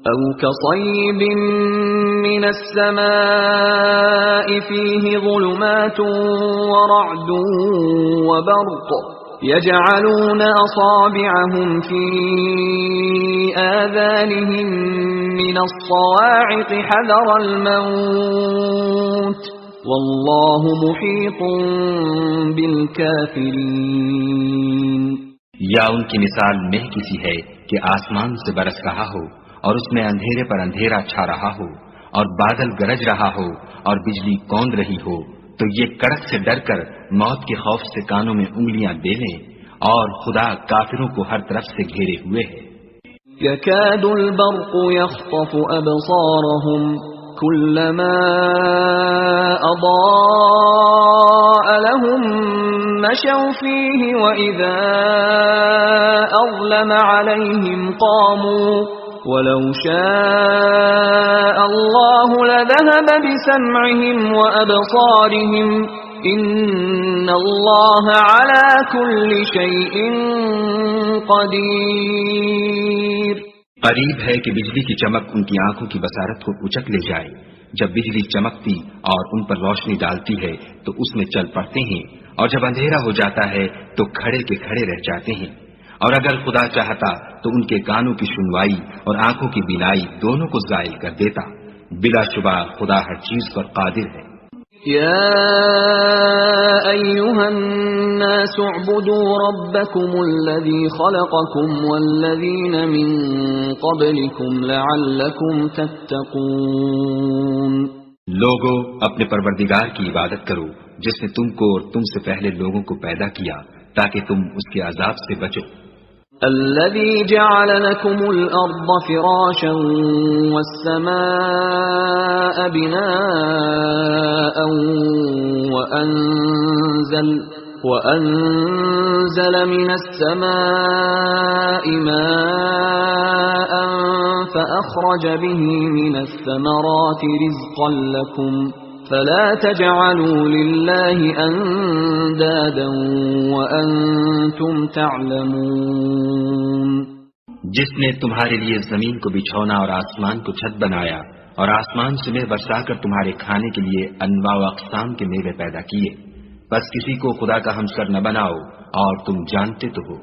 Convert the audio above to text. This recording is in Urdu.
أو كصيب من السماء فيه ظلمات ورعد وبرق يجعلون أصابعهم في آذانهم من الصواعق حذر الموت والله محيط بالكافرين. یا ان کی مثال مہ کسی ہے کہ آسمان سے برس رہا ہو اور اس میں اندھیرے پر اندھیرا چھا رہا ہو اور بادل گرج رہا ہو اور بجلی کوند رہی ہو تو یہ کڑک سے ڈر کر موت کے خوف سے کانوں میں انگلیاں دے لیں اور خدا کافروں کو ہر طرف سے گھیرے ہوئے ہے. يكاد البرق يخطف أبصارهم كلما أضاء لهم مشوا فيه وإذا أظلم عليهم قاموا وَلَوْ شَاءَ اللَّهُ لَذَهَبَ بِسَمْعِهِمْ وَأَبْصَارِهِمْ إِنَّ اللَّهَ عَلَى كُلِّ شَيْءٍ قَدِيرٌ. قریب ہے کہ بجلی کی چمک ان کی آنکھوں کی بصارت کو اچک لے جائے. جب بجلی چمکتی اور ان پر روشنی ڈالتی ہے تو اس میں چل پڑتے ہیں اور جب اندھیرا ہو جاتا ہے تو کھڑے کے کھڑے رہ جاتے ہیں. اور اگر خدا چاہتا تو ان کے کانوں کی سنوائی اور آنکھوں کی بینائی دونوں کو زائل کر دیتا. بلا شبہ خدا ہر چیز پر قادر ہے. یا ایھا الناس اعبدوا ربکم الذی خلقکم والذین من قبلکم لعلکم تتقون. لوگو اپنے پروردگار کی عبادت کرو جس نے تم کو اور تم سے پہلے لوگوں کو پیدا کیا تاکہ تم اس کے عذاب سے بچو. الذي جعل لكم الأرض فراشا والسماء بناء وأنزل من السماء ماء فأخرج به من الثمرات رزقا لكم فلا تجعلوا لله اندادا وانتم تعلمون. جس نے تمہارے لیے زمین کو بچھونا اور آسمان کو چھت بنایا اور آسمان سے میوہ برسا کر تمہارے کھانے کے لیے انواع و اقسام کے میوے پیدا کیے، بس کسی کو خدا کا ہمسر نہ بناؤ اور تم جانتے تو ہو.